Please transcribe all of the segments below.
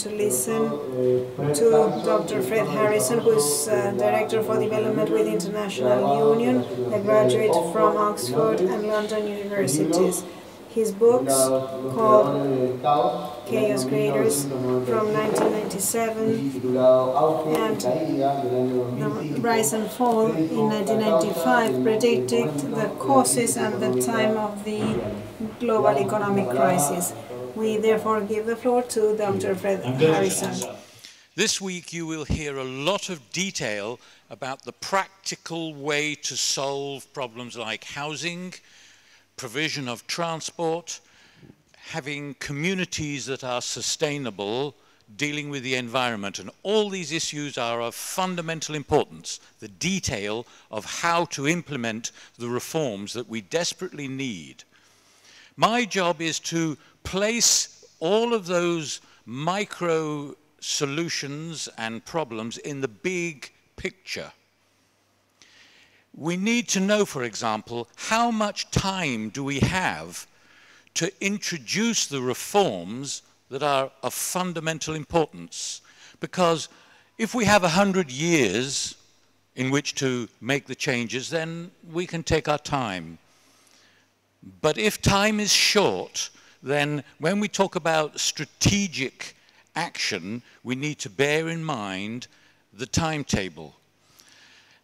to listen to Dr. Fred Harrison, who is Director for Development with International Union, a graduate from Oxford and London universities. His books, called Chaos Creators from 1997 and The Rise and Fall in 1995, predicted the causes and the time of the global economic crisis. We therefore give the floor to Dr. Fred Harrison. This week you will hear a lot of detail about the practical way to solve problems like housing, provision of transport, having communities that are sustainable, dealing with the environment, and all these issues are of fundamental importance, the detail of how to implement the reforms that we desperately need. My job is to place all of those micro solutions and problems in the big picture. We need to know, for example, how much time do we have to introduce the reforms that are of fundamental importance? Because if we have 100 years in which to make the changes, then we can take our time. But if time is short, then when we talk about strategic action, we need to bear in mind the timetable.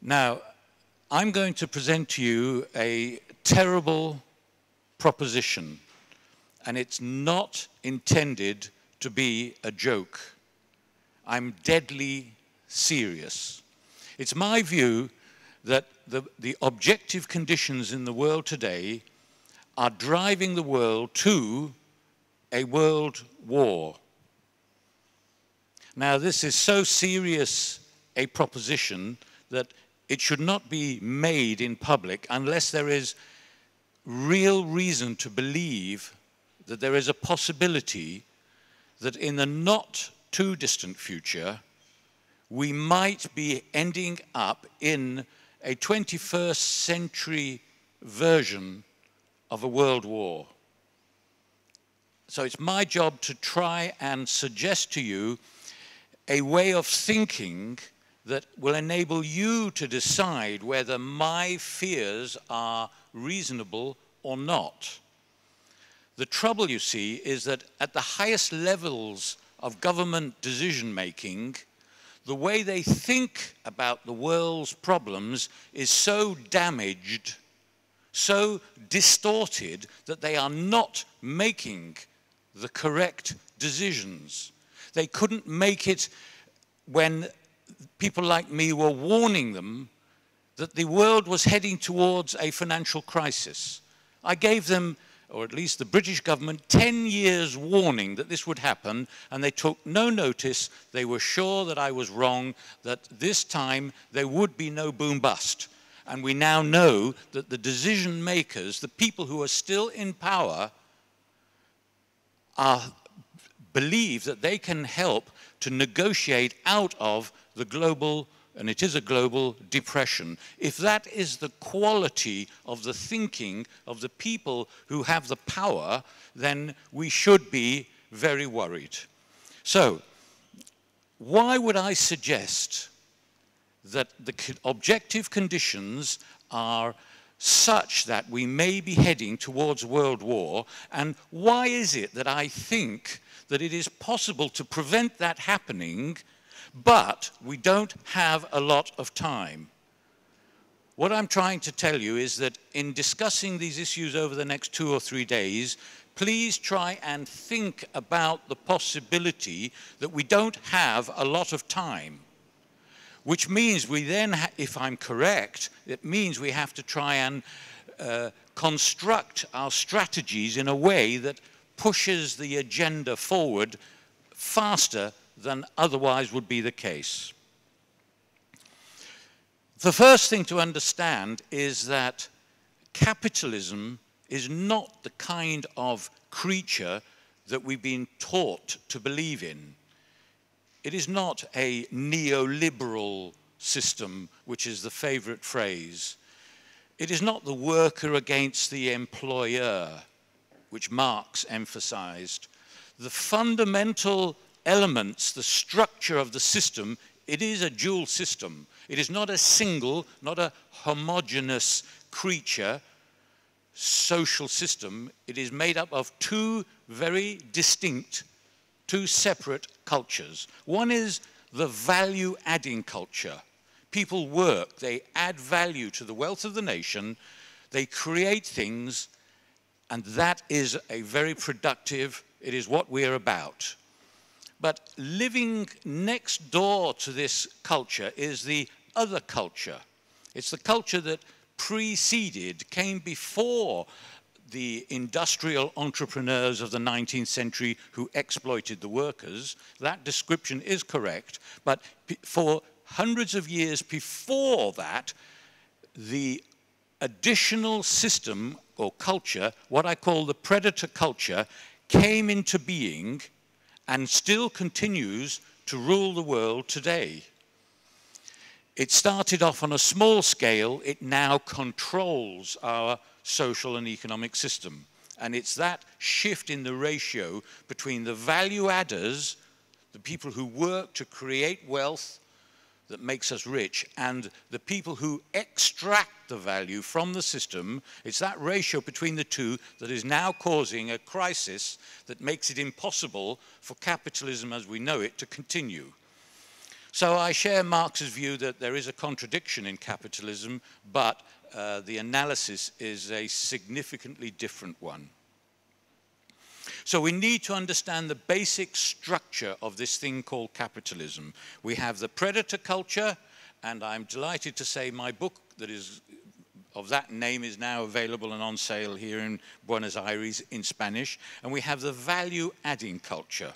Now, I'm going to present to you a terrible proposition, and it's not intended to be a joke. I'm deadly serious. It's my view that the objective conditions in the world today are driving the world to a world war. Now, this is so serious a proposition that it should not be made in public unless there is real reason to believe that there is a possibility that in the not too distant future, we might be ending up in a 21st century version of a world war. So it's my job to try and suggest to you a way of thinking that will enable you to decide whether my fears are reasonable or not. The trouble, you see, is that at the highest levels of government decision-making, the way they think about the world's problems is so damaged, so distorted, that they are not making the correct decisions. They couldn't make it when people like me were warning them that the world was heading towards a financial crisis. I gave them, or at least the British government, 10 years warning that this would happen, and they took no notice. They were sure that I was wrong, that this time there would be no boom bust. And we now know that the decision makers, the people who are still in power, believe that they can help to negotiate out of the global, and it is a global, depression. If that is the quality of the thinking of the people who have the power, then we should be very worried. So, why would I suggest that the objective conditions are such that we may be heading towards world war, and why is it that I think that it is possible to prevent that happening, but we don't have a lot of time? What I'm trying to tell you is that in discussing these issues over the next 2 or 3 days, please try and think about the possibility that we don't have a lot of time. Which means we then, if I'm correct, it means we have to try and construct our strategies in a way that pushes the agenda forward faster than otherwise would be the case. The first thing to understand is that capitalism is not the kind of creature that we've been taught to believe in. It is not a neoliberal system, which is the favorite phrase. It is not the worker against the employer, which Marx emphasized. The fundamental elements, the structure of the system, it is a dual system. It is not a single, not a homogeneous creature, social system. It is made up of two very distinct, two separate cultures. One is the value-adding culture. People work, they add value to the wealth of the nation, they create things, and that is a very productive, it is what we're about. But living next door to this culture is the other culture. It's the culture that preceded, came before the industrial entrepreneurs of the 19th century who exploited the workers. That description is correct, but for hundreds of years before that, the additional system or culture, what I call the predator culture, came into being and still continues to rule the world today. It started off on a small scale, it now controls our social and economic system. And it's that shift in the ratio between the value adders, the people who work to create wealth that makes us rich, and the people who extract the value from the system. It's that ratio between the two that is now causing a crisis that makes it impossible for capitalism as we know it to continue. So I share Marx's view that there is a contradiction in capitalism, but the analysis is a significantly different one. So we need to understand the basic structure of this thing called capitalism. We have the predator culture, and I'm delighted to say my book that is of that name is now available and on sale here in Buenos Aires in Spanish. And we have the value-adding culture.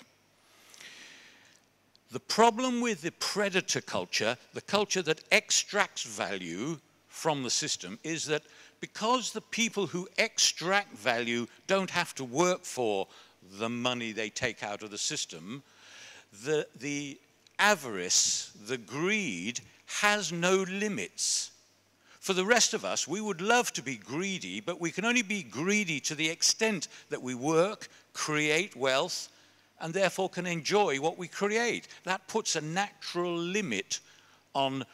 The problem with the predator culture, the culture that extracts value from the system, is that because the people who extract value don't have to work for the money they take out of the system, the avarice, the greed, has no limits. For the rest of us, we would love to be greedy, but we can only be greedy to the extent that we work, create wealth, and therefore can enjoy what we create. That puts a natural limit on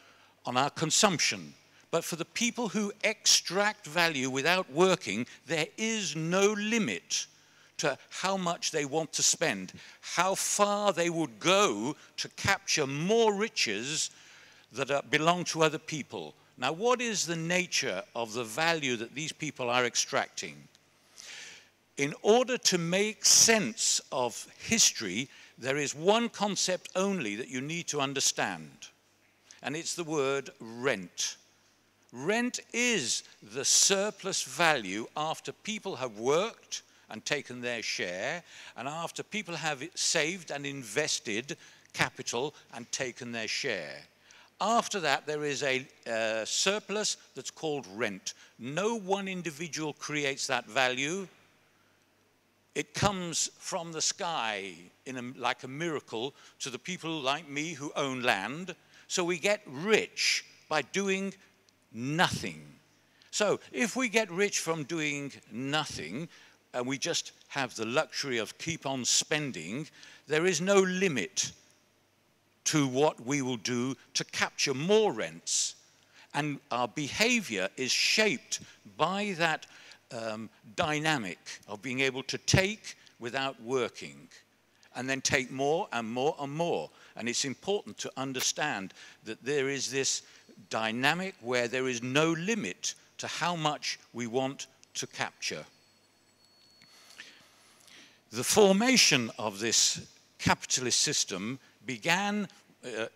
our consumption. But for the people who extract value without working, there is no limit to how much they want to spend, how far they would go to capture more riches that belong to other people. Now, what is the nature of the value that these people are extracting? In order to make sense of history, there is one concept only that you need to understand, and it's the word rent. Rent is the surplus value after people have worked and taken their share, and after people have saved and invested capital and taken their share. After that, there is a surplus that's called rent. No one individual creates that value. It comes from the sky like a miracle to the people like me who own land. So we get rich by doing nothing. So if we get rich from doing nothing, and we just have the luxury of keep on spending, there is no limit to what we will do to capture more rents. And our behavior is shaped by that dynamic of being able to take without working, and then take more and more and more. And it's important to understand that there is this dynamic where there is no limit to how much we want to capture. The formation of this capitalist system began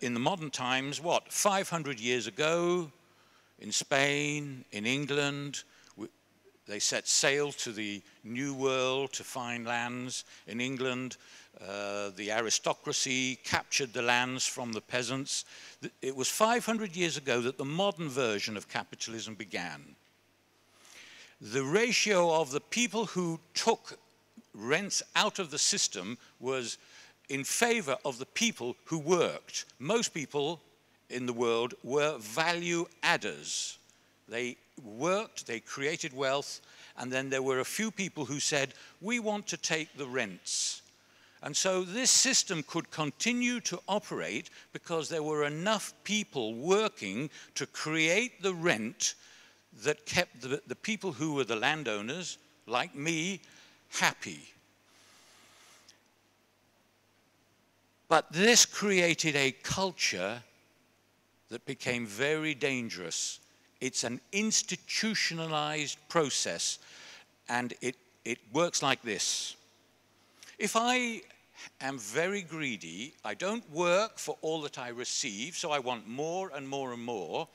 in the modern times, 500 years ago, in Spain, in England. They set sail to the New World to find lands. In England, the aristocracy captured the lands from the peasants. It was 500 years ago that the modern version of capitalism began. The ratio of the people who took rents out of the system was in favor of the people who worked. Most people in the world were value adders. They worked, they created wealth, and then there were a few people who said, we want to take the rents. And so this system could continue to operate because there were enough people working to create the rent that kept the people who were the landowners, like me, happy. But this created a culture that became very dangerous. It's an institutionalized process, and it works like this. If I am very greedy, I don't work for all that I receive, so I want more and more and more.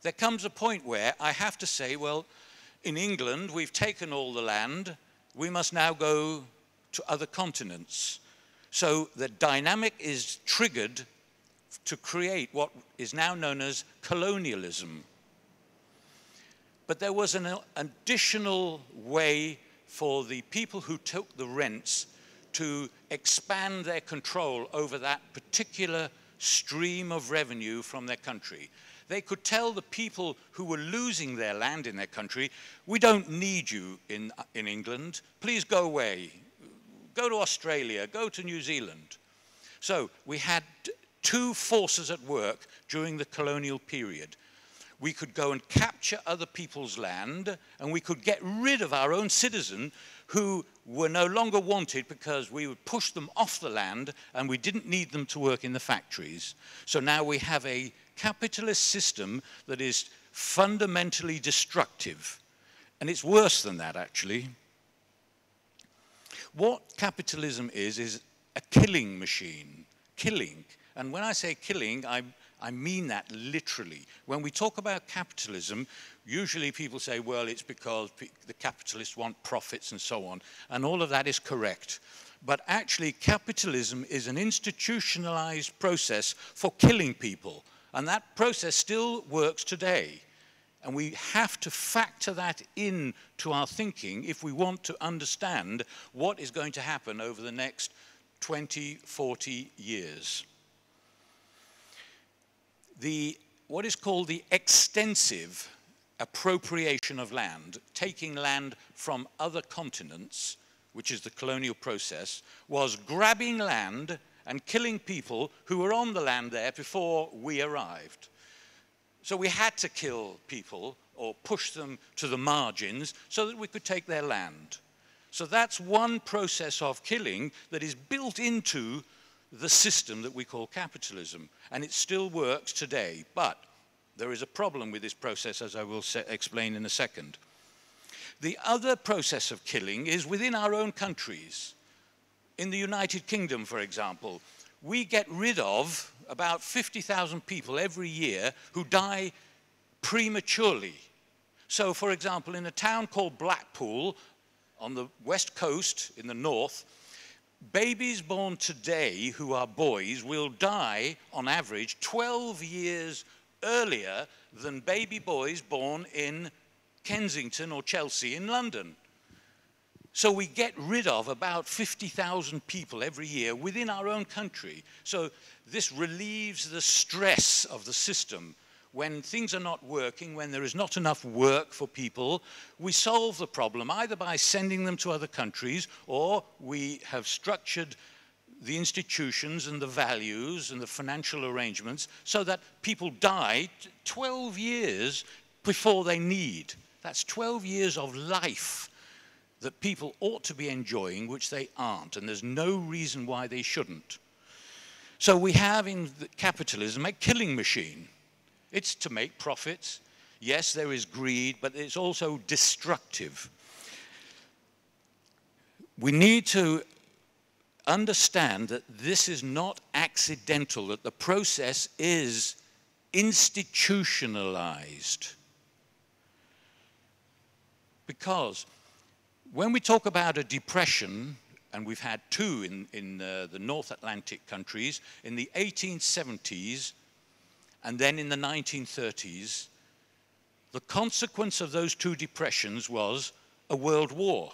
There comes a point where I have to say, well, in England, we've taken all the land, we must now go to other continents. So the dynamic is triggered to create what is now known as colonialism. But there was an additional way for the people who took the rents to expand their control over that particular stream of revenue from their country. They could tell the people who were losing their land in their country, we don't need you in England, please go away. Go to Australia, go to New Zealand. So we had two forces at work during the colonial period. We could go and capture other people's land, and we could get rid of our own citizens who were no longer wanted because we would push them off the land and we didn't need them to work in the factories. So now we have a capitalist system that is fundamentally destructive. And it's worse than that, actually. What capitalism is a killing machine. Killing. And when I say killing, I mean that literally. When we talk about capitalism, usually people say, well, it's because the capitalists want profits and so on. And all of that is correct. But actually, capitalism is an institutionalized process for killing people. And that process still works today. And we have to factor that into our thinking if we want to understand what is going to happen over the next 20, 40 years. What is called the extensive appropriation of land, taking land from other continents, which is the colonial process, was grabbing land and killing people who were on the land there before we arrived. So we had to kill people or push them to the margins so that we could take their land. So that's one process of killing that is built into the system that we call capitalism, and it still works today. But there is a problem with this process, as I will explain in a second. The other process of killing is within our own countries. In the United Kingdom, for example, we get rid of about 50,000 people every year who die prematurely. So, for example, in a town called Blackpool, on the west coast in the north, babies born today who are boys will die, on average, 12 years earlier than baby boys born in Kensington or Chelsea in London. So we get rid of about 50,000 people every year within our own country. So this relieves the stress of the system. When things are not working, when there is not enough work for people, we solve the problem either by sending them to other countries, or we have structured the institutions and the values and the financial arrangements so that people die 12 years before they need. That's 12 years of life that people ought to be enjoying, which they aren't, and there's no reason why they shouldn't. So we have in capitalism a killing machine. It's to make profits. Yes, there is greed, but it's also destructive. We need to understand that this is not accidental, that the process is institutionalized. Because when we talk about a depression, and we've had two in the North Atlantic countries, in the 1870s and then in the 1930s, the consequence of those two depressions was a world war.